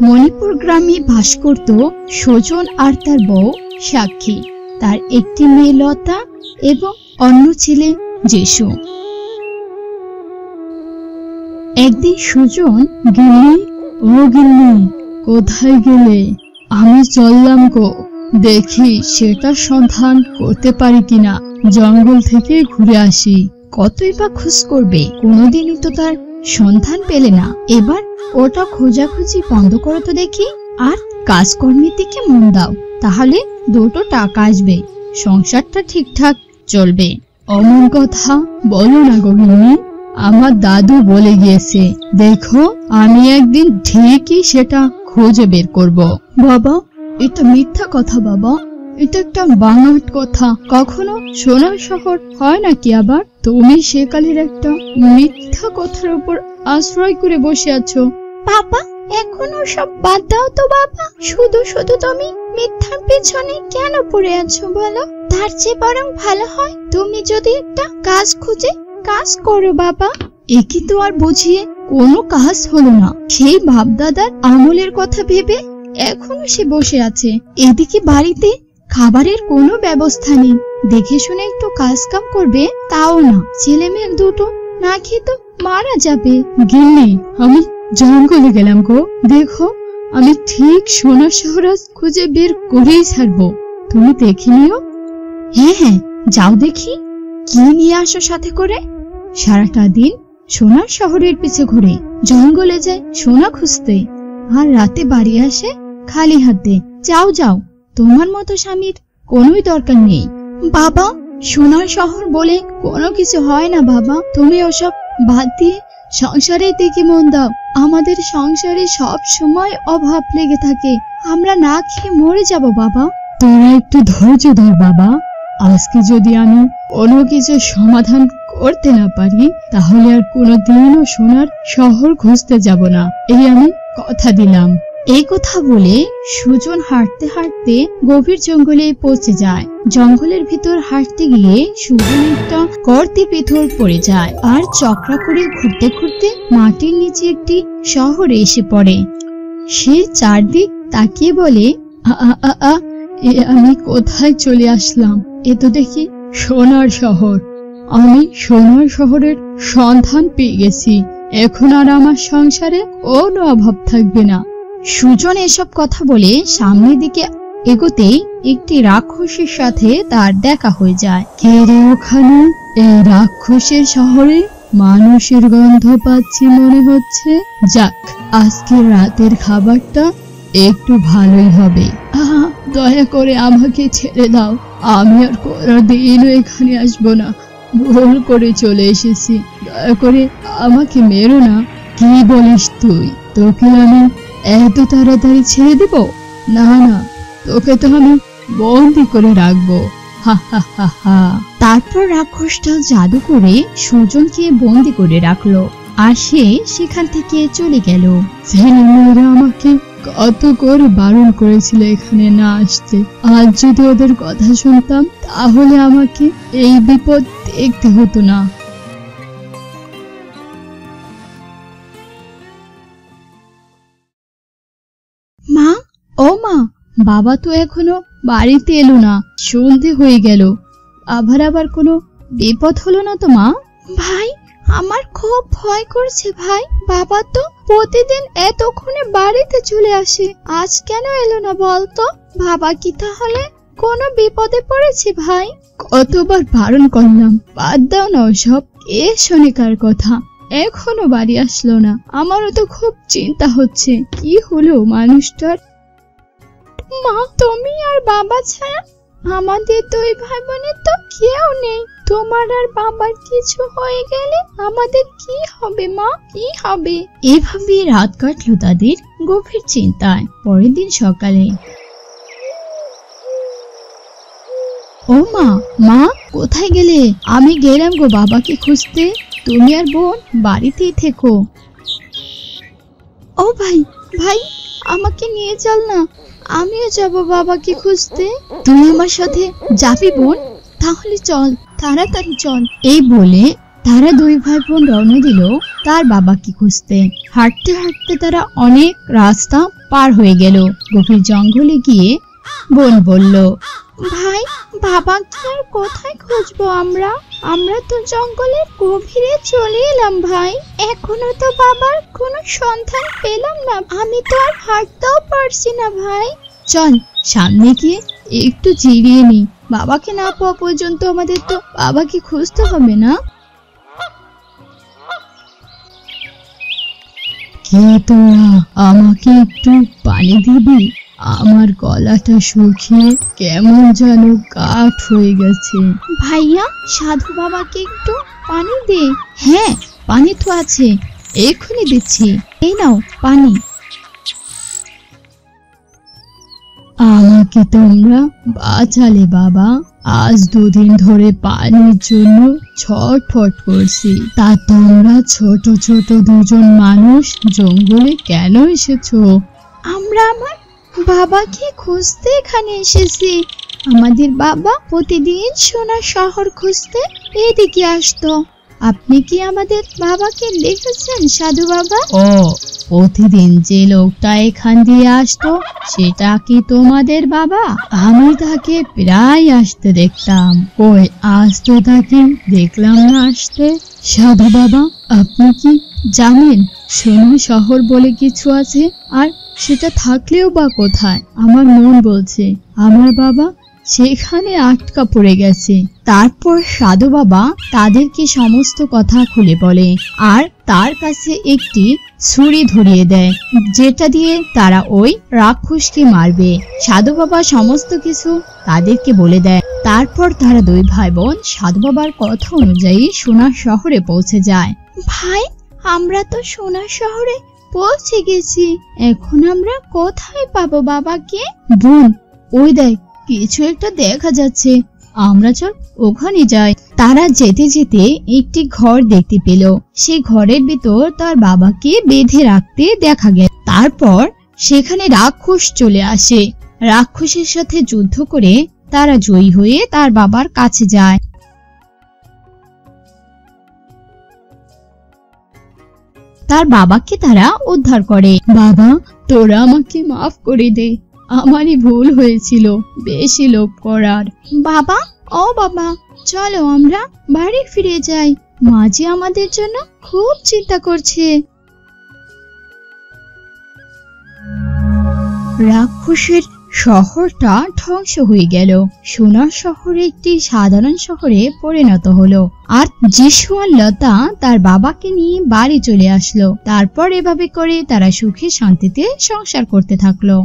মণিপুর গ্রামে বাস করত সুজন আর তার বউ সাক্ষী, তার একটি মেয়ে লতা এবং অন্য ছেলে যিশু। একদিন সুজন, গিন্নি ও গিন্নি কোথায় গেলে? আমি চললাম গো, দেখি সেটা সন্ধান করতে পারি কিনা, জঙ্গল থেকে ঘুরে আসি। কতই বা খোঁজ করবে, কোনোদিনই তো তার সন্ধান পেলে না। এবার ওটা খোঁজাখুঁজি বন্ধ করো তো দেখি, আর কাজকর্মের দিকে মন দাও, তাহলে দুটো টাকা আসবে, সংসারটা ঠিকঠাক চলবে। অমন কথা বলো না গো গিন্নি, আমার দাদু বলে গিয়েছে, দেখো আমি একদিন ঠিকই সেটা খুঁজে বের করব। বাবা, এটা মিথ্যা কথা বাবা, এটা একটা বানোয়াট কথা, কখনো সোনার শহর হয় নাকি? আবার তুমি সেকালের একটা মিথ্যা কথার উপর আশ্রয় করে বসে আছো। বাবা, এখনো সব বাদ দাও তো বাবা, শুধু শুধু তুমি মিথ্যার পেছনে কেন পড়ে আছো বলো? তার চেয়ে বরং ভালো হয় তুমি যদি একটা কাজ খুঁজে কাজ করো বাবা। একে তো আর বুঝিয়ে কোনো কাজ হলো না, সেই বাপদাদার আমলের কথা ভেবে এখনো সে বসে আছে। এদিকে বাড়িতে খাবারের কোনো ব্যবস্থা নেই, দেখে শুনে একটু কাজ কাম করবে তাও না, ছেলে মেয়ে দুটো না খেয়ে তো মারা যাবে। গিন্নি, আমি জঙ্গলে গেলাম গো, দেখো আমি ঠিক সোনার শহর খুঁজে বের করেই ছাড়বো, তুমি দেখে নিও। হ্যাঁ হ্যাঁ, যাও দেখি কি নিয়ে আসো সাথে করে। সারাটা দিন সোনার শহরের পিছে ঘুরে, জঙ্গলে যায় সোনা খুঁজতে, আর রাতে বাড়ি আসে খালি হাতে। যাও যাও, তোমার মতো স্বামীর কোনোই দরকার নেই। বাবা, সোনার শহর বলে কোনো কিছু হয় না বাবা, তুমি ওসব বাদ দিয়ে সংসারের দিকে মন দাও। আমাদের সংসারে সব সময় অভাব লেগে থাকে, আমরা না খেয়ে মরে যাব বাবা। তোরা একটু ধৈর্য ধর বাবা, আজকে যদি আমি কোনো কিছু সমাধান করতে না পারি, তাহলে আর কোনোদিনও সোনার শহর খুঁজতে যাব না, এই আমি কথা দিলাম। এই কথা বলে সুজন হাঁটতে হাঁটতে গভীর জঙ্গলে পৌঁছে যায়। জঙ্গলের ভিতর হাঁটতে গিয়ে সুজন একটা গর্তে পিথর পড়ে যায়, আর চক্রা করে ঘুরতে ঘুরতে মাটির নিচে একটি শহরে এসে পড়ে। সে চারদিক তাকিয়ে বলে, আমি কোথায় চলে আসলাম? এ তো দেখি সোনার শহর। আমি সোনার শহরের সন্ধান পেয়ে গেছি, এখন আর আমার সংসারে কোনো অভাব থাকবে না। সুজন এসব কথা বলে সামনের দিকে এগোতেই একটি রাক্ষসের সাথে তার দেখা হয়ে যায়। কে রে ওখানে? এই রাক্ষসের শহরে মানুষের গন্ধ পাচ্ছি মনে হচ্ছে। যাক, আজকের রাতের খাবারটা একটু ভালোই হবে। দয়া করে আমাকে ছেড়ে দাও, আমি আর কোনোদিনও এখানে আসবো না, ভুল করে চলে এসেছি, দয়া করে আমাকে মেরো না। কি বলিস তুই? তোকে আমি এত তাড়াতাড়ি ছেড়ে দেব? না না, তোকে তো আমি বন্দি করে রাখবো। হা হা হা হা। তারপর রাক্ষসটা জাদু করে সুজনকে বন্দি করে রাখলো, আর সে সেখান থেকে চলে গেল। ছেলেমেয়েরা আমাকে কত করে বারণ করেছিল এখানে না আসতে, আজ যদি ওদের কথা শুনতাম তাহলে আমাকে এই বিপদ দেখতে হতো না। মা, ও মা, বাবা তো এখনো বাড়িতে এলো না, সন্ধে হয়ে গেল, আবার কোনো বিপদ হলো না তো মা? ভাই, আমার খুব ভয় করছে ভাই, বাবা তো প্রতিদিন এতক্ষণে বাড়িতে চলে আসে, আজ কেন এলো না বলতো? বাবা কি তাহলে কোনো বিপদে পড়েছে ভাই? কতবার বারণ করলাম, বাদ দাও না ওসব, কে শোনে কার কথা? এখনো বাড়ি আসলো না, আমারও তো খুব চিন্তা হচ্ছে, কি হলো মানুষটার। মা, তুমি আর বাবা ছাড়া আমাদের দুই ভাই বোনের তো কেউ নেই, তোমার আর বাবার কিছু হয়ে গেলে আমাদের কি হবে মা, কি হবে? এভাবে রাত কাটলো তাদের গভীর চিন্তায়। পরের দিন সকালে, ও মা, মা কোথায় গেলে? আমি গেলাম গো বাবাকে খুঁজতে, তুমি আর বোন বাড়িতেই থেকো। ও ভাই, ভাই আমাকে নিয়ে চল না, আমিও যাব বাবাকে খুঁজতে। তুই আমার সাথে যাবি বোন? তাহলে চল, তাড়াতাড়ি চল। এই বলে তারা দুই ভাই বোন রওনা দিল তার বাবাকে খুঁজতে। হাঁটতে হাঁটতে তারা অনেক রাস্তা পার হয়ে গেল। গভীর জঙ্গলে গিয়ে বোন বলল, ভাই, বাবাকে আর কোথায় খুঁজবো আমরা? আমরা তো জঙ্গলের গভীরে চলে এলাম ভাই, এখনো তো বাবার কোনো সন্ধান পেলাম না। আমি তো আর হাঁটতেও পারছি না ভাই। চল সামনে গিয়ে একটু জিরিয়ে নি, বাবাকে না পাওয়া পর্যন্ত আমাদের তো বাবাকে খুঁজতে হবে না। কে তোরা, আমাকে একটু পানি দিবি? আমার গলাটা শুকিয়ে কেমন যেন কাঠ হয়ে গেছে। ভাইয়া, সাধু বাবাকে একটু পানি দে। হ্যাঁ, পানি তো আছে, এক্ষুনি দিচ্ছি, এই নাও পানি। আমাকে তোমরা বাঁচালে বাবা, আজ দুদিন ধরে পানির জন্য ছটফট করছি, তা তোমরা ছোট ছোট দুজন মানুষ জঙ্গলে কেন এসেছো? আমরা আমার বাবাকে খুঁজতে এখানে এসেছি। আমাদের বাবা প্রতিদিন সোনার শহর খুঁজতে এদিকে আসতো। আপনি কি আমাদের বাবাকে দেখেছেন সাধু বাবা? ও, প্রতিদিন যে লোকটা এখান দিয়ে আসতো সেটা কি তোমাদের বাবা? আমি তাকে প্রায় আসতে দেখতাম। কই, আজ তো তাকে দেখলাম না আসতে। সাধু বাবা, আপনি কি জানেন সোনার শহর বলে কিছু আছে? আর সেটা থাকলেও বা কোথায়? আমার মন বলছে আমার বাবা সেখানে আটকা পড়ে গেছে। তারপর সাধু বাবা তাদেরকে সমস্ত কথা খুলে বলে আর তার কাছে একটি ছুরি ধরিয়ে দেয়, যেটা দিয়ে তারা ওই রাক্ষসকে মারবে। সাধু বাবা সমস্ত কিছু তাদেরকে বলে দেয়। তারপর তারা দুই ভাই বোন সাধু বাবার কথা অনুযায়ী সোনার শহরে পৌঁছে যায়। ভাই, আমরা তো সোনার শহরে পৌঁছে গেছি, এখন আমরা কোথায় পাবো বাবাকে? বোন, ওই দেখ, কিছু একটা দেখা যাচ্ছে, আমরা চল ওখানে যাই। তারা যেতে যেতে একটি ঘর দেখতে পেল। সেই ঘরের ভিতর তার বাবাকে বেঁধে রাখতে দেখা গেল। তারপর সেখানে রাক্ষস চলে আসে। রাক্ষসের সাথে যুদ্ধ করে তারা জয়ী হয়ে তার বাবার কাছে যায়। তার বাবাকে তারা উদ্ধার করে। বাবা, তোরা আমাকে মাফ করে দে, আমারই ভুল হয়েছিল বেশি লোভ করার। বাবা, ও বাবা, চলো আমরা বাড়ি ফিরে যাই, মা যে আমাদের জন্য খুব চিন্তা করছে। রাক্ষসের শহরটা ধ্বংস হয়ে গেল। সোনার শহর একটি সাধারণ শহরে পরিণত হলো। আর যিশু আর লতা তার বাবাকে নিয়ে বাড়ি চলে আসলো। তারপর এভাবে করে তারা সুখে শান্তিতে সংসার করতে থাকলো।